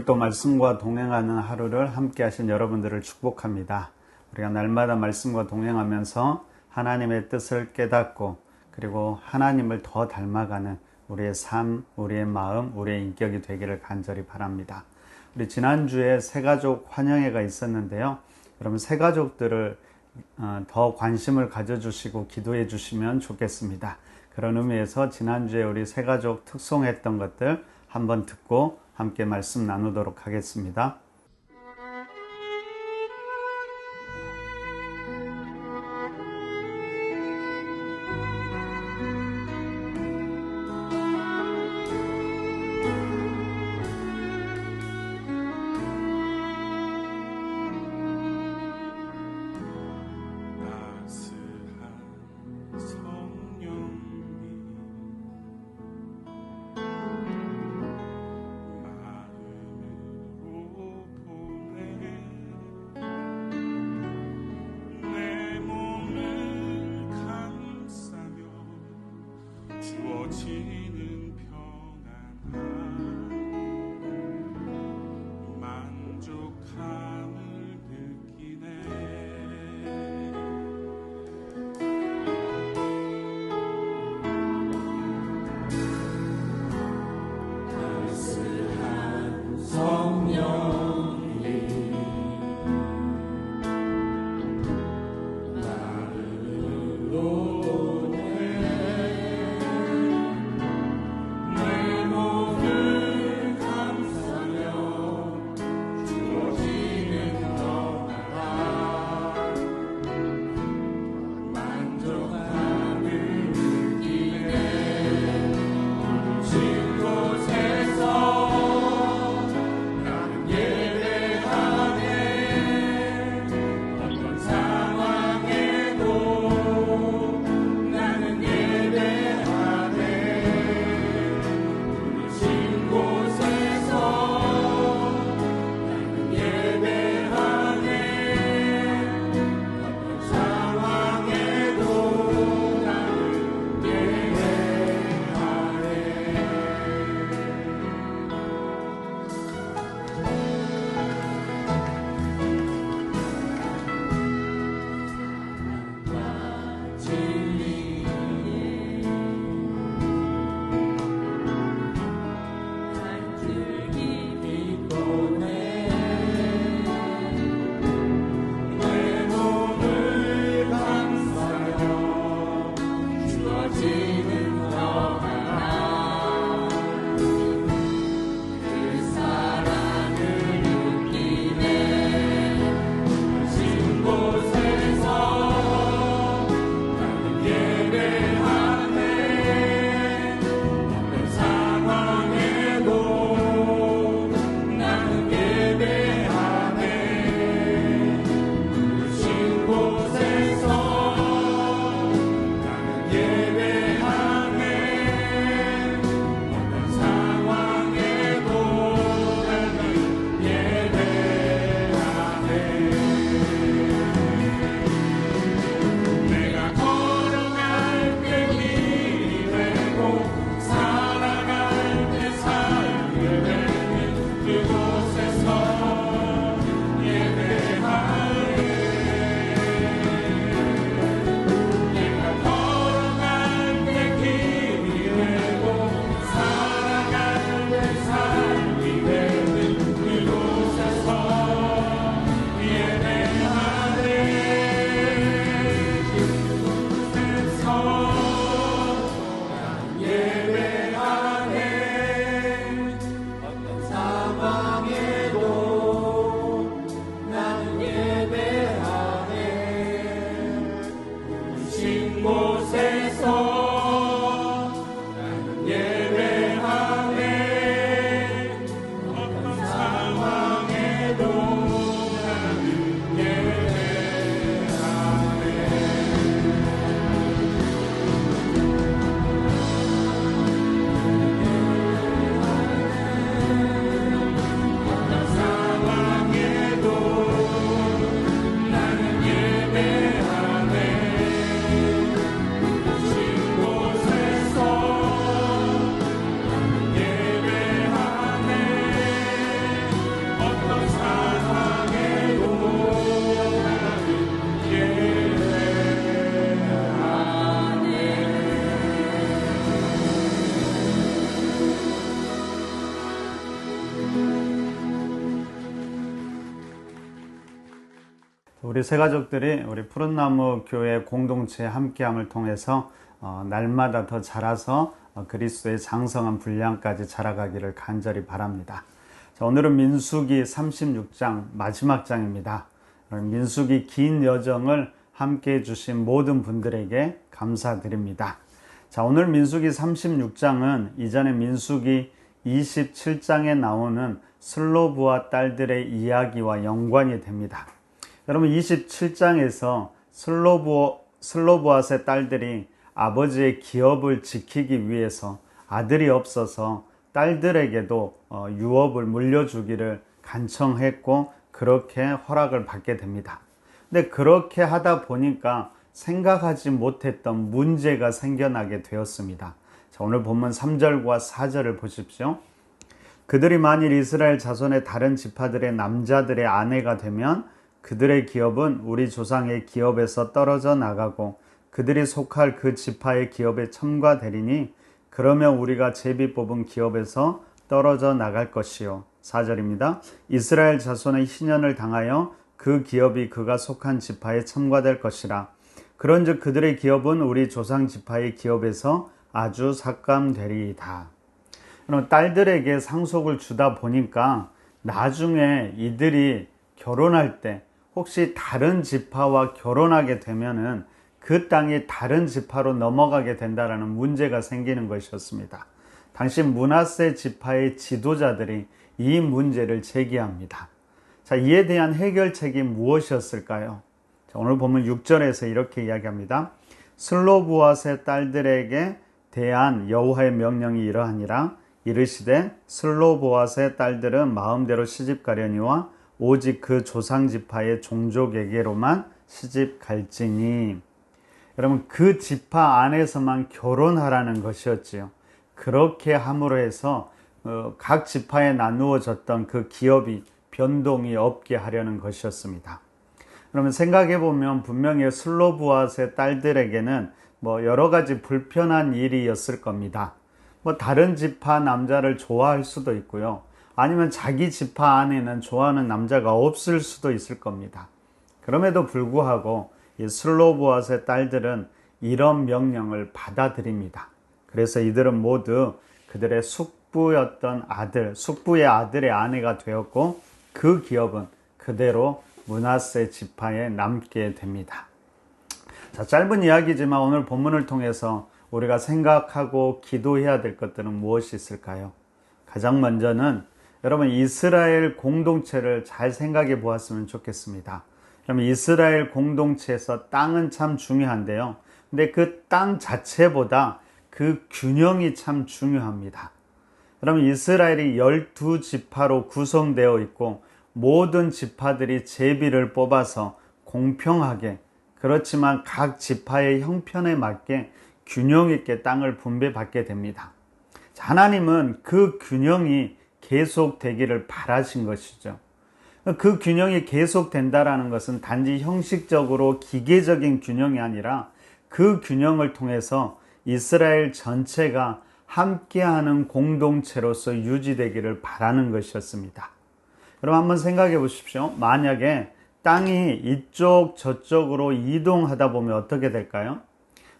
오늘도 말씀과 동행하는 하루를 함께 하신 여러분들을 축복합니다. 우리가 날마다 말씀과 동행하면서 하나님의 뜻을 깨닫고 그리고 하나님을 더 닮아가는 우리의 삶, 우리의 마음, 우리의 인격이 되기를 간절히 바랍니다. 우리 지난주에 새가족 환영회가 있었는데요. 여러분 새가족들을 더 관심을 가져주시고 기도해 주시면 좋겠습니다. 그런 의미에서 지난주에 우리 새가족 특송했던 것들 한번 듣고 함께 말씀 나누도록 하겠습니다. 우리 세 가족들이 우리 푸른나무 교회 공동체 함께함을 통해서 날마다 더 자라서 그리스도의 장성한 분량까지 자라가기를 간절히 바랍니다. 자, 오늘은 민수기 36장 마지막 장입니다. 민수기 긴 여정을 함께 해주신 모든 분들에게 감사드립니다. 자, 오늘 민수기 36장은 이전에 민수기 27장에 나오는 슬로브와 딸들의 이야기와 연관이 됩니다. 여러분, 27장에서 슬로브앗의 딸들이 아버지의 기업을 지키기 위해서 아들이 없어서 딸들에게도 유업을 물려주기를 간청했고 그렇게 허락을 받게 됩니다. 근데 그렇게 하다 보니까 생각하지 못했던 문제가 생겨나게 되었습니다. 자, 오늘 본문 3절과 4절을 보십시오. 그들이 만일 이스라엘 자손의 다른 지파들의 남자들의 아내가 되면 그들의 기업은 우리 조상의 기업에서 떨어져 나가고 그들이 속할 그 지파의 기업에 첨가되리니 그러면 우리가 제비 뽑은 기업에서 떨어져 나갈 것이요. 4절입니다. 이스라엘 자손의 희년을 당하여 그 기업이 그가 속한 지파에 첨가될 것이라. 그런즉 그들의 기업은 우리 조상 지파의 기업에서 아주 삭감되리이다. 딸들에게 상속을 주다 보니까 나중에 이들이 결혼할 때 혹시 다른 지파와 결혼하게 되면은 그 땅이 다른 지파로 넘어가게 된다라는 문제가 생기는 것이었습니다. 당시 므낫세 지파의 지도자들이 이 문제를 제기합니다. 자, 이에 대한 해결책이 무엇이었을까요? 자, 오늘 보면 6절에서 이렇게 이야기합니다. 슬로브앗의 딸들에게 대한 여호와의 명령이 이러하니라. 이르시되 슬로브앗의 딸들은 마음대로 시집가려니와 오직 그 조상 지파의 종족에게로만 시집갈지니. 여러분, 그 지파 안에서만 결혼하라는 것이었지요. 그렇게 함으로 해서 각 지파에 나누어졌던 그 기업이 변동이 없게 하려는 것이었습니다. 그러면 생각해 보면 분명히 슬로브앗의 딸들에게는 여러 가지 불편한 일이었을 겁니다. 다른 지파 남자를 좋아할 수도 있고요. 아니면 자기 지파 안에는 좋아하는 남자가 없을 수도 있을 겁니다. 그럼에도 불구하고 이 슬로브앗의 딸들은 이런 명령을 받아들입니다. 그래서 이들은 모두 그들의 숙부였던 아들, 숙부의 아들의 아내가 되었고 그 기업은 그대로 므낫세 지파에 남게 됩니다. 자, 짧은 이야기지만 오늘 본문을 통해서 우리가 생각하고 기도해야 될 것들은 무엇이 있을까요? 가장 먼저는 여러분 이스라엘 공동체를 잘 생각해 보았으면 좋겠습니다. 그러면 이스라엘 공동체에서 땅은 참 중요한데요. 근데 그 땅 자체보다 그 균형이 참 중요합니다. 그러면 이스라엘이 12지파로 구성되어 있고 모든 지파들이 제비를 뽑아서 공평하게, 그렇지만 각 지파의 형편에 맞게 균형 있게 땅을 분배받게 됩니다. 하나님은 그 균형이 계속되기를 바라신 것이죠. 그 균형이 계속된다라는 것은 단지 형식적으로 기계적인 균형이 아니라 그 균형을 통해서 이스라엘 전체가 함께하는 공동체로서 유지되기를 바라는 것이었습니다. 그럼 한번 생각해 보십시오. 만약에 땅이 이쪽 저쪽으로 이동하다 보면 어떻게 될까요?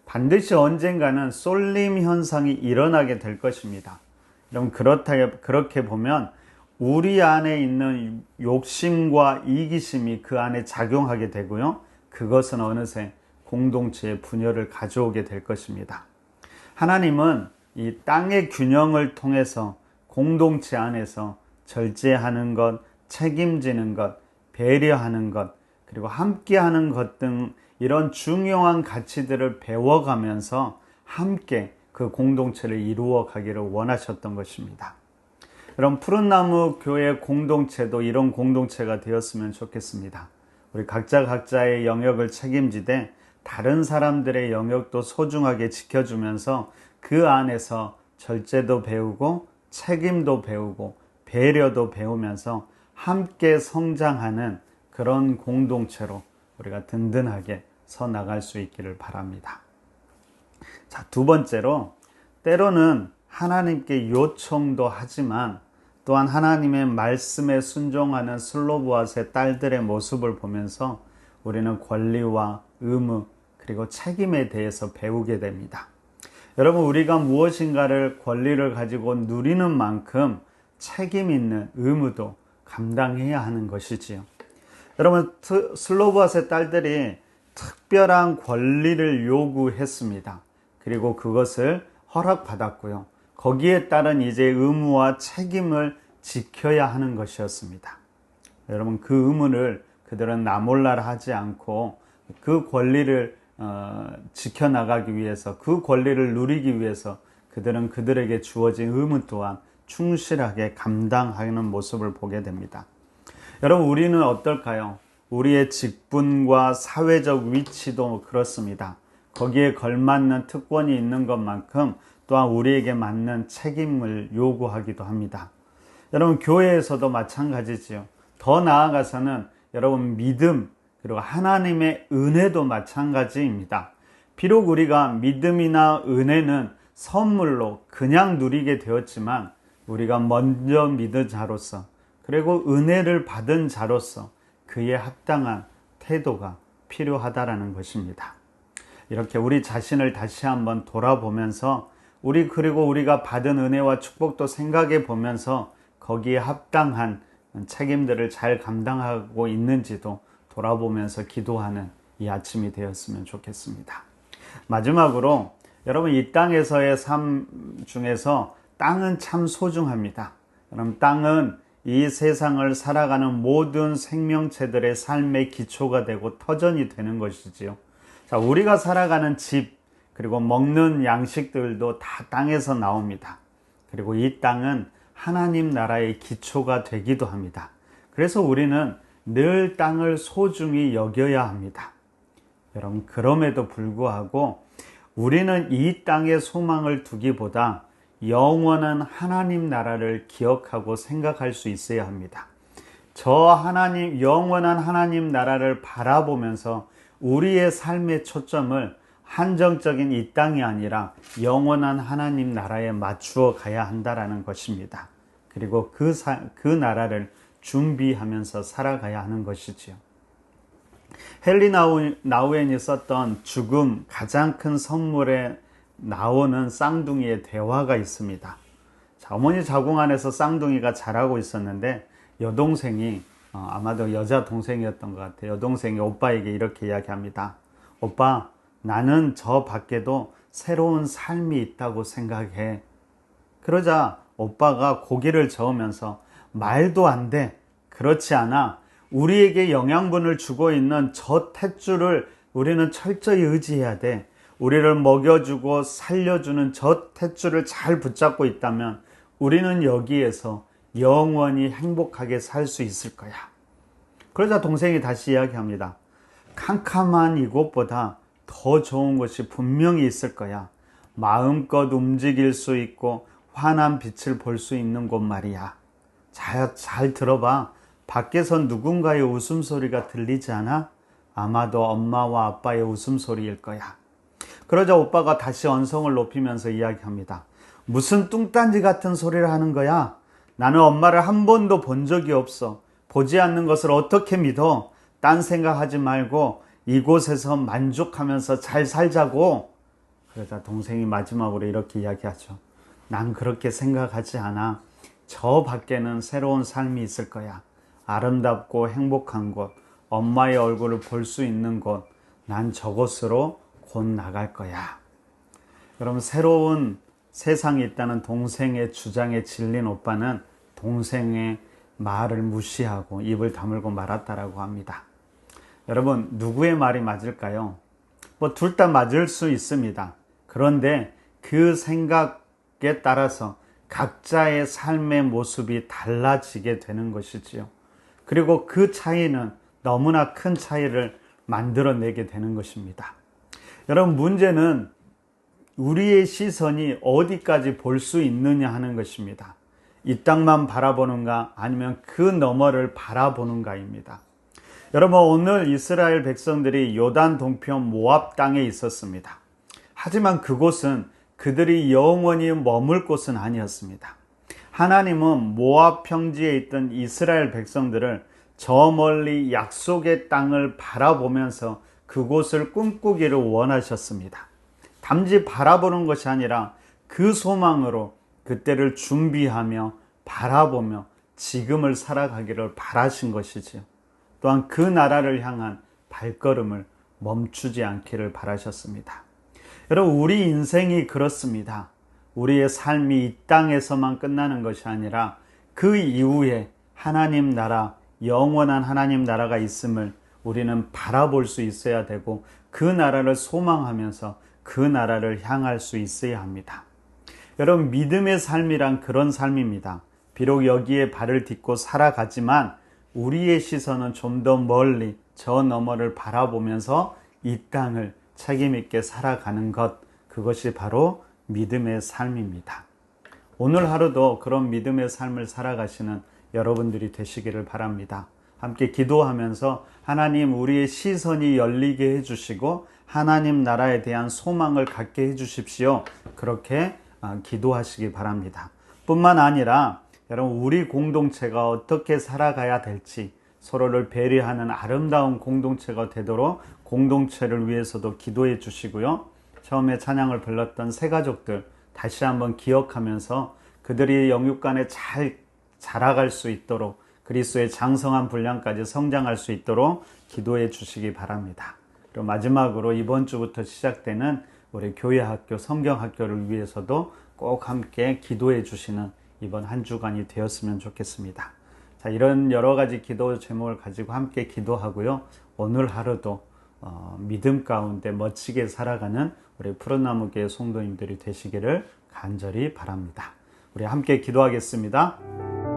반드시 언젠가는 쏠림 현상이 일어나게 될 것입니다. 그럼 그렇게 보면 우리 안에 있는 욕심과 이기심이 그 안에 작용하게 되고요. 그것은 어느새 공동체의 분열을 가져오게 될 것입니다. 하나님은 이 땅의 균형을 통해서 공동체 안에서 절제하는 것, 책임지는 것, 배려하는 것, 그리고 함께하는 것 등 이런 중요한 가치들을 배워가면서 함께 그 공동체를 이루어 가기를 원하셨던 것입니다. 그럼 푸른나무 교회 공동체도 이런 공동체가 되었으면 좋겠습니다. 우리 각자의 영역을 책임지되 다른 사람들의 영역도 소중하게 지켜주면서 그 안에서 절제도 배우고 책임도 배우고 배려도 배우면서 함께 성장하는 그런 공동체로 우리가 든든하게 서 나갈 수 있기를 바랍니다. 자, 두 번째로 때로는 하나님께 요청도 하지만 또한 하나님의 말씀에 순종하는 슬로브앗의 딸들의 모습을 보면서 우리는 권리와 의무 그리고 책임에 대해서 배우게 됩니다. 여러분, 우리가 무엇인가를 권리를 가지고 누리는 만큼 책임 있는 의무도 감당해야 하는 것이지요. 여러분, 슬로바스의 딸들이 특별한 권리를 요구했습니다. 그리고 그것을 허락받았고요. 거기에 따른 이제 의무와 책임을 지켜야 하는 것이었습니다. 여러분, 그 의무를 그들은 나몰라라 하지 않고 그 권리를 지켜나가기 위해서, 그 권리를 누리기 위해서 그들은 그들에게 주어진 의무 또한 충실하게 감당하는 모습을 보게 됩니다. 여러분, 우리는 어떨까요? 우리의 직분과 사회적 위치도 그렇습니다. 거기에 걸맞는 특권이 있는 것만큼 또한 우리에게 맞는 책임을 요구하기도 합니다. 여러분, 교회에서도 마찬가지지요. 더 나아가서는 여러분, 믿음 그리고 하나님의 은혜도 마찬가지입니다. 비록 우리가 믿음이나 은혜는 선물로 그냥 누리게 되었지만 우리가 먼저 믿은 자로서 그리고 은혜를 받은 자로서 그에 합당한 태도가 필요하다라는 것입니다. 이렇게 우리 자신을 다시 한번 돌아보면서 그리고 우리가 받은 은혜와 축복도 생각해 보면서 거기에 합당한 책임들을 잘 감당하고 있는지도 돌아보면서 기도하는 이 아침이 되었으면 좋겠습니다. 마지막으로 여러분, 이 땅에서의 삶 중에서 땅은 참 소중합니다. 여러분, 땅은 이 세상을 살아가는 모든 생명체들의 삶의 기초가 되고 터전이 되는 것이지요. 자, 우리가 살아가는 집 그리고 먹는 양식들도 다 땅에서 나옵니다. 그리고 이 땅은 하나님 나라의 기초가 되기도 합니다. 그래서 우리는 늘 땅을 소중히 여겨야 합니다. 여러분, 그럼에도 불구하고 우리는 이 땅에 소망을 두기보다 영원한 하나님 나라를 기억하고 생각할 수 있어야 합니다. 영원한 하나님 나라를 바라보면서 우리의 삶의 초점을 한정적인 이 땅이 아니라 영원한 하나님 나라에 맞추어 가야 한다라는 것입니다. 그리고 그 나라를 준비하면서 살아가야 하는 것이지요. 헨리 나우엔이 썼던 죽음 가장 큰 선물에 나오는 쌍둥이의 대화가 있습니다. 자, 어머니 자궁 안에서 쌍둥이가 자라고 있었는데 여동생이 아마도 여자 동생이었던 것 같아요. 여동생이 오빠에게 이렇게 이야기합니다. 오빠, 나는 저 밖에도 새로운 삶이 있다고 생각해. 그러자 오빠가 고개를 저으면서 말도 안 돼. 그렇지 않아. 우리에게 영양분을 주고 있는 저 탯줄을 우리는 철저히 의지해야 돼. 우리를 먹여주고 살려주는 저 탯줄을 잘 붙잡고 있다면 우리는 여기에서 영원히 행복하게 살 수 있을 거야. 그러자 동생이 다시 이야기합니다. 캄캄한 이곳보다 더 좋은 곳이 분명히 있을 거야. 마음껏 움직일 수 있고 환한 빛을 볼 수 있는 곳 말이야. 잘 들어봐. 밖에서 누군가의 웃음소리가 들리지 않아? 아마도 엄마와 아빠의 웃음소리일 거야. 그러자 오빠가 다시 언성을 높이면서 이야기합니다. 무슨 뚱딴지 같은 소리를 하는 거야? 나는 엄마를 한 번도 본 적이 없어. 보지 않는 것을 어떻게 믿어? 딴 생각하지 말고 이곳에서 만족하면서 잘 살자고. 그러자 동생이 마지막으로 이렇게 이야기하죠. 난 그렇게 생각하지 않아. 저 밖에는 새로운 삶이 있을 거야. 아름답고 행복한 곳, 엄마의 얼굴을 볼 수 있는 곳, 난 저곳으로 곧 나갈 거야. 여러분, 새로운 세상이 있다는 동생의 주장에 질린 오빠는 동생의 말을 무시하고 입을 다물고 말았다라고 합니다. 여러분, 누구의 말이 맞을까요? 둘 다 맞을 수 있습니다. 그런데 그 생각에 따라서 각자의 삶의 모습이 달라지게 되는 것이지요. 그리고 그 차이는 너무나 큰 차이를 만들어내게 되는 것입니다. 여러분, 문제는 우리의 시선이 어디까지 볼 수 있느냐 하는 것입니다. 이 땅만 바라보는가 아니면 그 너머를 바라보는가입니다. 여러분, 오늘 이스라엘 백성들이 요단 동편 모압 땅에 있었습니다. 하지만 그곳은 그들이 영원히 머물 곳은 아니었습니다. 하나님은 모압 평지에 있던 이스라엘 백성들을 저 멀리 약속의 땅을 바라보면서 그곳을 꿈꾸기를 원하셨습니다. 단지 바라보는 것이 아니라 그 소망으로 그때를 준비하며 바라보며 지금을 살아가기를 바라신 것이지요. 또한 그 나라를 향한 발걸음을 멈추지 않기를 바라셨습니다. 여러분, 우리 인생이 그렇습니다. 우리의 삶이 이 땅에서만 끝나는 것이 아니라 그 이후에 하나님 나라, 영원한 하나님 나라가 있음을 우리는 바라볼 수 있어야 되고 그 나라를 소망하면서 그 나라를 향할 수 있어야 합니다. 여러분, 믿음의 삶이란 그런 삶입니다. 비록 여기에 발을 딛고 살아가지만 우리의 시선은 좀 더 멀리 저 너머를 바라보면서 이 땅을 책임 있게 살아가는 것, 그것이 바로 믿음의 삶입니다. 오늘 하루도 그런 믿음의 삶을 살아가시는 여러분들이 되시기를 바랍니다. 함께 기도하면서 하나님, 우리의 시선이 열리게 해주시고 하나님 나라에 대한 소망을 갖게 해주십시오. 그렇게 기도하시기 바랍니다. 뿐만 아니라 여러분, 우리 공동체가 어떻게 살아가야 될지 서로를 배려하는 아름다운 공동체가 되도록 공동체를 위해서도 기도해 주시고요. 처음에 찬양을 불렀던 새 가족들 다시 한번 기억하면서 그들이 영육간에 잘 자라갈 수 있도록 그리스도의 장성한 분량까지 성장할 수 있도록 기도해 주시기 바랍니다. 그리고 마지막으로 이번 주부터 시작되는 우리 교회학교, 성경학교를 위해서도 꼭 함께 기도해 주시는 이번 한 주간이 되었으면 좋겠습니다. 자, 이런 여러 가지 기도 제목을 가지고 함께 기도하고요. 오늘 하루도 믿음 가운데 멋지게 살아가는 우리 푸른나무교회 성도님들이 되시기를 간절히 바랍니다. 우리 함께 기도하겠습니다.